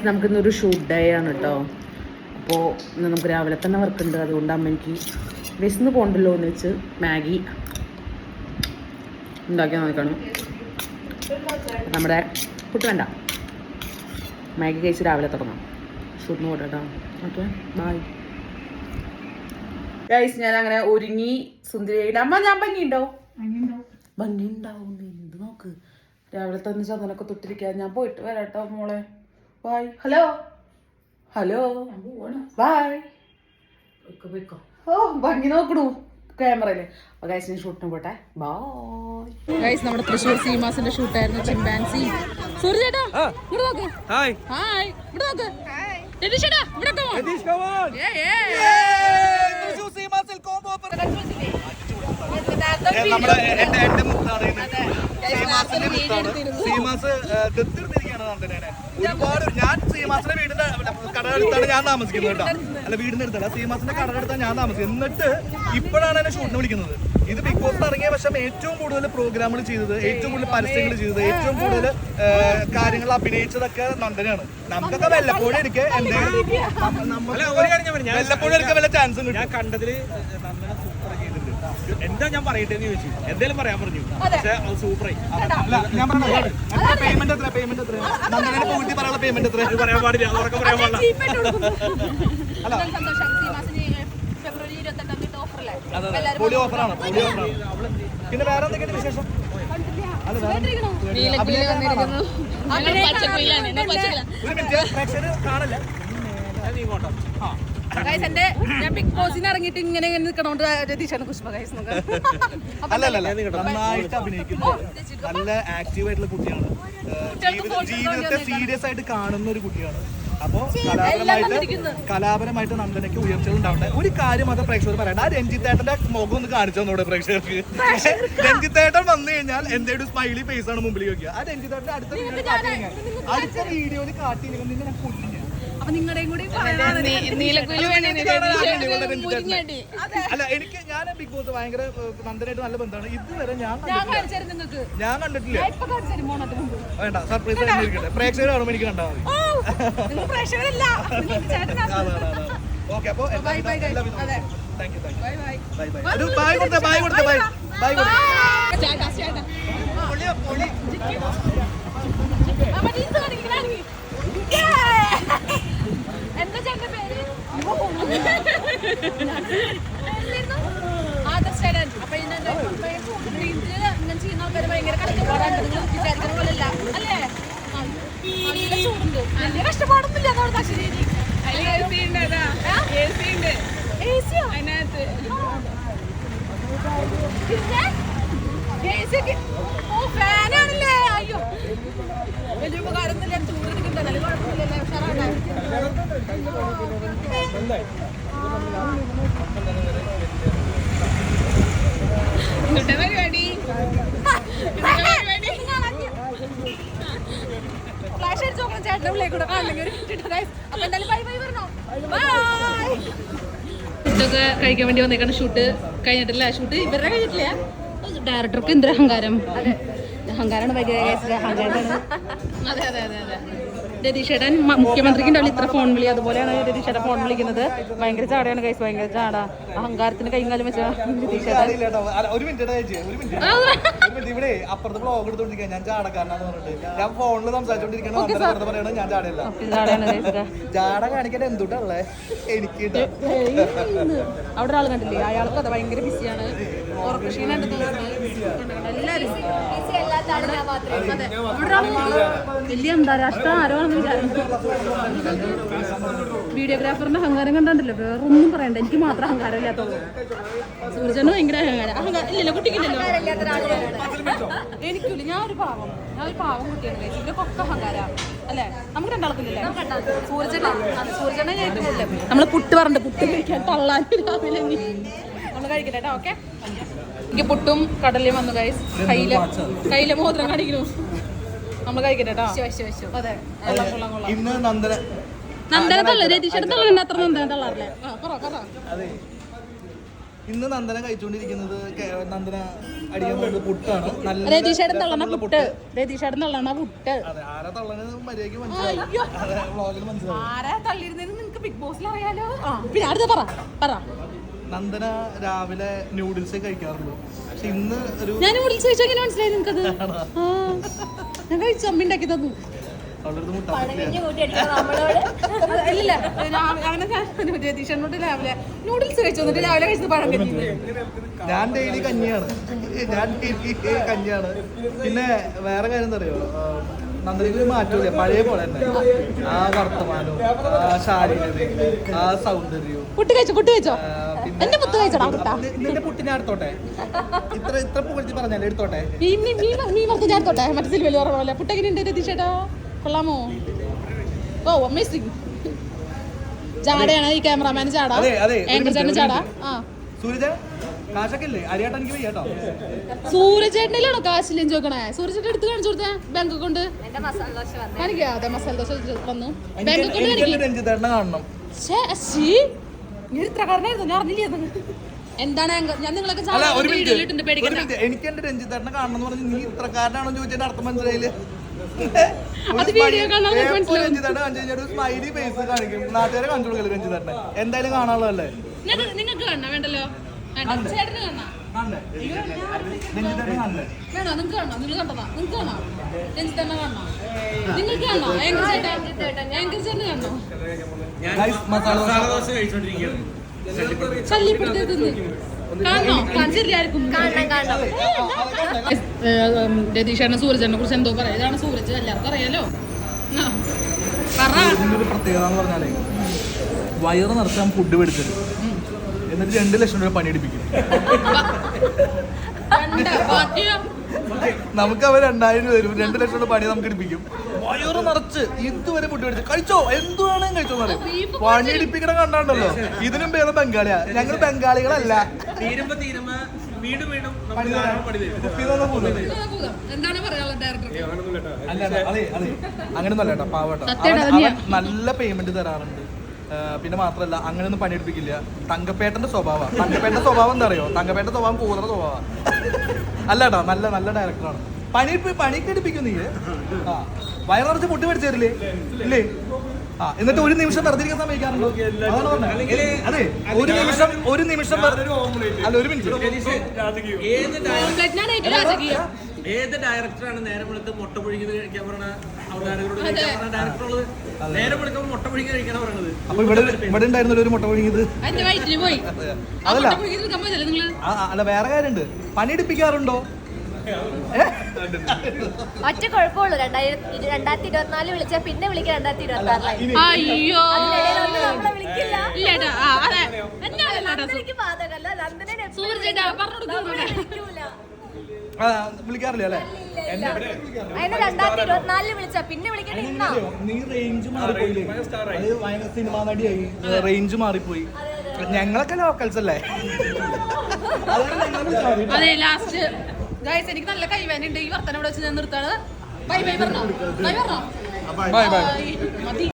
നമുക്കിന്നൊരു shoot day ആണ് കേട്ടോ. അപ്പോൾ ഇന്ന് നമുക്ക് രാവിലെ തന്നെ വർക്കുണ്ട്. അതുകൊണ്ട് അമ്മ എനിക്ക് വിശന്ന് പോകണ്ടല്ലോ എന്ന് വെച്ച് മാഗി ഉണ്ടാക്കി നോക്കണം. നമ്മുടെ പുട്ട് വേണ്ട, മാഗി കഴിച്ച് രാവിലെ തുടങ്ങാം. ഷൂട്ടിന് പോട്ടെ കേട്ടോ. Okay, bye guys. ഞാൻ അങ്ങനെ ഒരുങ്ങി സുന്ദരിയായിട്ട്. അമ്മ ഞാൻ ഭംഗിയുണ്ടാവും എന്ത് നോക്ക്. രാവിലെ തന്നെ ചന്ദനൊക്കെ തൊട്ടിരിക്കാൻ. ഞാൻ പോയിട്ട് വരാട്ടോ മോളെ. ബൈ. Hello bye. ഓ ഭംഗി നോക്കണു ക്യാമറയില്. അപ്പൊ ഗൈസ് ഞാൻ ഷൂട്ടിന് പോട്ടെ. Bye guys. നമ്മുടെ തൃശ്ശൂർ സീമാസിന്റെ ഷൂട്ടായിരുന്നു. ചിമ്പാൻസി സൂര്യ ചേട്ടാ ഇവിടെ നോക്ക്. ഹായ് ഇവിടെ നോക്ക്. രതീഷേട്ടാ ഇവിടെ ഒരുപാട്. ഞാൻ സീമാസിന്റെ വീടിന്റെ കടയെടുത്താണ് ഞാൻ താമസിക്കുന്നത് കേട്ടോ. അല്ല, വീടിന്റെ അടുത്തല്ല, സീമാസിന്റെ കടയെടുത്താണ് ഞാൻ താമസിക്കുന്നത്. എന്നിട്ട് ഇപ്പോഴാണ് എന്നെ ഷൂട്ടിന് വിളിക്കുന്നത്. ഇത് ബിഗ് ബോസ് ഇറങ്ങിയ പക്ഷം ഏറ്റവും കൂടുതൽ പ്രോഗ്രാമുകൾ ചെയ്തത്, ഏറ്റവും കൂടുതൽ പരസ്യങ്ങൾ ചെയ്തത്, ഏറ്റവും കൂടുതൽ കാര്യങ്ങൾ അഭിനയിച്ചതൊക്കെ നന്ദനാണ്. നമുക്കൊക്കെ വല്ലപ്പോഴും എനിക്ക് വല്ലപ്പോഴും എടുക്കാൻ വല്ല ചാൻസും കിട്ടും. ഞാൻ കണ്ടതില് നന്ദന സൂപ്പർ ചെയ്തിട്ടുണ്ട്. എന്താ ഞാൻ പറയട്ടെ എന്ന് ചോദിച്ചു, എന്തായാലും പറയാൻ പറഞ്ഞു. പക്ഷെ അത് സൂപ്പറായി. ഞാൻ പറഞ്ഞു പേയ്മെന്റ് എത്ര നന്ദനെ പോയിട്ട് പറയാനുള്ള പേയ്മെന്റ് എത്ര പറയാൻ പാടില്ല, അതൊക്കെ പറയാൻ പാടില്ല. അല്ല, പൊളി ഓഫറാണ്. പിന്നെ വേറെ എന്തൊക്കെയാണ് വിശേഷം? ഒരു മിനിറ്റ്, പ്രേക്ഷകർ കാണില്ല. ഞാൻ ബിഗ് ബോസിന് ഇറങ്ങിയിട്ട് ഇങ്ങനെ നിൽക്കണോണ്ട് രതീഷാണ് കുഷ്മ ഗൈസ്. നന്നായിട്ട് അഭിനയിക്കുന്നു. നല്ല ആക്റ്റീവ് ആയിട്ടുള്ള കുട്ടിയാണ്. ജീവിതത്തെ സീരിയസ് ആയിട്ട് കാണുന്ന ഒരു കുട്ടിയാണ്. അപ്പോ കലാപരമായിട്ട് നന്ദനയ്ക്ക് ഉയർച്ചകൾ ഉണ്ടാവട്ടെ. ഒരു കാര്യം അത് പ്രേക്ഷകർ പറയണ്ട. ആ രഞ്ജിത്തേട്ടന്റെ മുഖം ഒന്ന് കാണിച്ചു തന്നോടെ പ്രേക്ഷകർക്ക്. രഞ്ജിത്തേട്ടൻ വന്നു കഴിഞ്ഞാൽ എന്തെങ്കിലും സ്മൈലി ഫേസ് ആണ് മുമ്പിൽ വെക്കുക. ആ രഞ്ജിത്തേട്ടന്റെ അടുത്ത വീഡിയോയിൽ കാട്ടിയില്ലെങ്കിൽ നിന്നെ ഞാൻ കൊല്ലില്ല. അല്ല, എനിക്ക് ഞാൻ ബിഗ് ബോസ് ഭയങ്കര നന്ദനായിട്ട് നല്ല ബന്ധമാണ്. ഇതുവരെ ഞാൻ കണ്ടിട്ടില്ല. വേണ്ട, സർപ്രൈസ് ആയിരിക്കട്ടെ. പ്രേക്ഷകർ കാണുമ്പോൾ എനിക്ക് കണ്ടാൽ മതി. ഓക്കെ, അപ്പൊ ബൈ കൊടുത്ത എന്താ ചേട്ടന്റെ പേര്? ആദർശേടൻ. അപ്പൊ ഇങ്ങനെ ചെയ്യുന്ന ആൾക്കാർ ഭയങ്കര കഷ്ടപ്പാടാണ്. നിങ്ങൾ വിചാരിക്കുന്ന പോലെയല്ല അല്ലേ? നല്ല ചൂടുണ്ട്, വലിയ കഷ്ടപ്പാടൊന്നുമില്ല. അതോടെ തശ്ശേരി ഫാനാണല്ലേ. അയ്യോ, വലിയ ഉപകാരമൊന്നുമില്ല. ചൂടെടുക്കണ്ടല്ലോ, നല്ല കുഴപ്പമില്ലല്ലേ? ഉഷാറാണ്. പരിപാടി ഫ്ലാഷ് അടിച്ച് നോക്കണം ചേട്ടൻ്റെ ഉള്ളിൽ കൂടെ. അപ്പൊ എന്തായാലും ബൈ ബൈ പറഞ്ഞോ. ഫുഡൊക്കെ കഴിക്കാൻ വേണ്ടി വന്നേക്കാണ്. ഷൂട്ട് കഴിഞ്ഞിട്ടില്ല. ഷൂട്ട് ഇവരുടെ കഴിഞ്ഞിട്ടില്ല. ഡയറക്ടർക്ക് എന്തൊരു അഹങ്കാരം. അഹങ്കാരമാണ് ഭയങ്കര. അതെ അതെ അതെ അതെ. രതീഷേട്ടൻ മുഖ്യമന്ത്രിക്ക് ഉണ്ടാവില്ല ഇത്ര ഫോൺ വിളി. അതുപോലെയാണ് രതീഷേട്ടൻ ഫോൺ വിളിക്കുന്നത്. ഭയങ്കര ചാടയാണ് ഗൈസ്, ഭയങ്കര ചാട. അഹങ്കാരത്തിന് കൈകാലം വെച്ച രതീഷേട്ടൻ. ഇവിടെ അപ്പുറത്ത് ബ്ലോഗ് എടുത്തോണ്ടിരിക്കുക. ഞാൻ ചാടക്കാരനാന്ന് പറഞ്ഞിട്ട് ഞാൻ ഫോണിൽ സംസാരിച്ചോണ്ടിരിക്കണം. ഞാൻ ചാടയല്ല. ചാട കാണിക്കാൻ എന്തുട്ടല്ലേ എനിക്ക്. അവിടെ ഒരാൾ കണ്ടില്ലേ, അയാൾക്ക് അത് ഭയങ്കര ബിസിയാണ്. ഉറക്കക്ഷീണുണ്ട് എല്ലാരും. വലിയ അന്താരാഷ്ട്ര ആരോണെന്ന് വിചാരിച്ചു. വീഡിയോഗ്രാഫറിന്റെ അഹങ്കാരം കണ്ടല്ലോ. വേറൊന്നും പറയണ്ട, എനിക്ക് മാത്രം അഹങ്കാരം ഇല്ലാത്തുള്ളൂ. സൂര്യന് ഭയങ്കര അഹങ്കാരം. ഇല്ലല്ലോ, കുട്ടിക്കില്ലല്ലോ. എനിക്കില്ല. ഞാൻ ഒരു പാവം കുട്ടിയാണ്. ഇവർക്കൊക്കെ അഹങ്കാരം അല്ലേ? നമുക്ക് രണ്ടാൾക്കില്ലല്ലേ? സൂര്യനെ കേട്ടിട്ടില്ല. നമ്മള് പുട്ട് പറഞ്ഞിട്ട് പുട്ട് കഴിക്കാൻ തള്ളാൻ രാവിലെ നമ്മള് കഴിക്കട്ടെ കേട്ടോ. ഓക്കെ, എനിക്ക് പുട്ടും കടലയും വന്നു ഗൈസ്. കയ്യിലെ മോതിരം കാണിക്കുന്നു. നമ്മള് കഴിക്കട്ടെ കേട്ടോ. അതെ, ഇന്ന് നന്ദന തള്ള രതീഷേട്ടൻ തള്ളുണ്ട്. അത്ര നന്ദന തള്ളാറില്ലേ? ഇന്ന് നന്ദന കഴിച്ചുകൊണ്ടിരിക്കുന്നത് നന്ദന അടിക്കാൻ പോകുന്നത് പുട്ടാണ്. നല്ല രതീഷേടൻ തള്ളണ പുട്ട്. രതീഷേടൻ തള്ളണ പുട്ട്. അതെ, ആരാ തള്ളണത് മര്യാദയ്ക്ക് മനസ്സിലായി. അതെ, വ്ളോഗിൽ മനസ്സിലായി. ആരാ തള്ളിയിരുന്നതെന്ന് നിങ്ങക്ക് ബിഗ് ബോസിൽ അറിയാലോ. പിന്നെ അടുത്ത പറ. നന്ദന രാവിലെ നൂഡിൽസേ കഴിക്കാറുള്ളൂ. പക്ഷെ ഇന്ന് ഒരു ഞാൻ നൂഡിൽസ് കഴിച്ചാൽ എങ്ങനെ മനസ്സിലായി നിങ്ങക്കത്? ഞാൻ കഴിച്ചു, അമ്മ ഉണ്ടാക്കി തന്നു. അവളടുത്ത് മുട്ടാ ഇല്ല അങ്ങനെ രതീഷനോട് രാവിലെ നൂഡിൽസ് കഴിച്ചു എന്നിട്ട് രാവിലെ കഴിച്ചത് പഴം കഞ്ഞി. ഞാൻ ഡെയിലി കഞ്ഞിയാണ്. പിന്നെ വേറെ കാര്യം എന്താ അറിയോ, നന്ദനയ്ക്ക് ഒരു മാറ്റമില്ല, പഴയ പോലെ തന്നെ. ആ വർത്തമാനവും ആ ശാരീരികതയും ആ സൗന്ദര്യവും. പുട്ട് കഴിച്ചോ എന്റെ പുട്ട് കഴിച്ചോടാ കുട്ടാ. നിന്റെ പുട്ടി ഞാൻ എടുത്തോട്ടെ, ഇത്ര പുകഴ്ത്തി പറഞ്ഞാലേ എടുത്തോട്ടെ. മീൻ വറുത്ത് ഞാൻ എടുത്തോട്ടെ. മറ്റേ സിൽവല് പറഞ്ഞ പോലെ. പുട്ടെങ്ങനെയുണ്ട് രതീഷേട്ടാ? കൊള്ളാമോ? ഓ അമേസിങ്. ജാടയാണ് ഈ ക്യാമറാമാൻ ചാട, ആങ്കർ ചേട്ടൻ ചാട. സൂരജ കാശൊക്കെ ഇല്ലേ? അരിയാട്ട എനിക്ക് വയ്യാട്ടോ. സൂര്യചേട്ടനിലാണോ കാശില്ലേ ചോദിക്കണേ? സൂര്യചേട്ടൻ എടുത്ത് കാണിച്ചു കൊടുത്തേ ബാങ്ക് അക്കൗണ്ട്. കാണിക്കാ? അതെ, മസാല ദോശ വന്നു. ബാങ്ക് അക്കൗണ്ട് രഞ്ജിത്തേട്ടനെ കാണണം. ഇത്രക്കാരനായിരുന്നു, ഞാൻ അറിഞ്ഞില്ലേ. എന്താണ് ഞാൻ നിങ്ങളൊക്കെ എനിക്ക് എന്റെ രഞ്ജിത്തേട്ടനെ കാണണം എന്ന് പറഞ്ഞ് നീ ഇത്രക്കാരനാണോ ചോദിച്ചതിന്റെ അർത്ഥം മനസ്സിലായില്ലേ? രഞ്ജിത്തേട്ടൻ സ്മൈലി ഫേസ് കാണിക്കും, നാട്ടുകാരെ കാണിച്ചു കൊടുക്കല്ലേ രഞ്ജിത്തേട്ടനെ. എന്തായാലും കാണാനുള്ളതല്ലേ? നിങ്ങൾക്ക് കാണണം വേണ്ടല്ലോ. ചേട്ടന് കാണാം. രഞ്ജിത്തേട്ടനെ കാണണ്ടേ? വേണോ? നിങ്ങൾക്ക് കാണോ? നിങ്ങൾ കണ്ടതാ? നിങ്ങൾക്ക് കാണോ? രഞ്ജിത്തേട്ടനെ കാണോ? നിങ്ങൾക്ക് കാണോ? ആങ്കർ ചേട്ടന് കാണോ? മസാല ദോശ ശല്യപ്പെടുത്തരുത്. കാണണോ? കാണിച്ചില്ലായിരിക്കും. രതീഷേട്ടനെ സൂരജനെ കുറിച്ച് എന്തോ പറയാം. ഇതാണ് സൂരജ്, എല്ലാവർക്കും അറിയാലോ. ഒരു പ്രത്യേകത എന്ന് പറഞ്ഞാലേ, വയറ് നിറച്ചാൻ ഫുഡ് മേടിച്ചത് എന്നിട്ട് 2 ലക്ഷം രൂപ പണിയെടുപ്പിക്കും. നമുക്ക് അവർ 2000 രൂപ തരും, 2 ലക്ഷം രൂപ പണി നമുക്ക് എടുപ്പിക്കും. വയറ് നിറച്ച് ഇതുവരെ ഫുഡ് മേടിച്ചു കഴിച്ചോ, എന്ത് വേണേലും കഴിച്ചോ എന്ന് പറയും. പണിയെടുപ്പിക്കണം കണ്ടാണ്ടല്ലോ. ഇതിനും പേര് ബംഗാളിയാ, ഞങ്ങൾ ബംഗാളികളല്ല. എന്താണ് പറയാനുള്ളത് ഡയറക്ടർ? അതെ അങ്ങനെയൊന്നും അല്ല കേട്ടോ, പാവട്ടോ. നല്ല പേയ്മെന്റ് തരാറുണ്ട്. പിന്നെ മാത്രമല്ല അങ്ങനെയൊന്നും പണിയെടുപ്പിക്കില്ല. തങ്കപ്പേട്ടന്റെ സ്വഭാവം എന്താ അറിയോ? തങ്കപ്പേട്ടന്റെ സ്വഭാവം കൂതറ സ്വഭാവം അല്ലാട്ടോ. നല്ല ഡയറക്ടറാണ്. പണിയൊക്കെ എടുപ്പിക്കും നീ. വയറ് നിറച്ച് പൊട്ടി മേടിച്ചു തരില്ലേ? ഇല്ലേ? എന്നിട്ട് ഒരു നിമിഷം വെറുതെ സമ്മതിക്കാറുണ്ടോ? അതാണ് പറഞ്ഞത്. അതെ, ഒരു നിമിഷം അല്ല, ഒരു മിനിറ്റ്. ഏത് ഡയറക്ടറാണ് നേരം വെളുത്ത് മുട്ട പുഴുകിയത് കഴിക്കാൻ പറഞ്ഞ അവതാരകരോട് ഡയറക്ടറുള്ളത്? നേരം വെളുക്കുമ്പോൾ മുട്ട പുഴുകി കഴിക്കാൻ പറയണത്. അപ്പൊ ഇവിടെ ഉണ്ടായിരുന്നല്ലോ ഒരു മുട്ട പുഴുങ്ങിയത്. അതല്ല അല്ല, വേറെ കാര്യമുണ്ട്. പണിയെടുപ്പിക്കാറുണ്ടോ? ഒറ്റ കുഴപ്പമുള്ളൂ, 2024 വിളിച്ചാ പിന്നെ വിളിക്കാം 2026. അയ്യോ വിളിക്കില്ല. വിളിക്കാറില്ല അല്ലേ? 2024 വിളിച്ചാ പിന്നെ വിളിക്കണേ. നീ റേഞ്ച് മാറിപ്പോയില്ലേ? ഭയങ്കര സിനിമാ നടിയായി, റേഞ്ച് മാറിപ്പോയി. ഞങ്ങളൊക്കെ ലോക്കൽസ് അല്ലേ? അതെ, ലാസ്റ്റ് ഗൈസ് എനിക്ക് നല്ല കൈവേനുണ്ട്. ഈ വർത്തനം ഇവിടെ വെച്ച് ഞാൻ നിർത്താണ്. ബൈ പറഞ്ഞോ. Bye bye. മതി.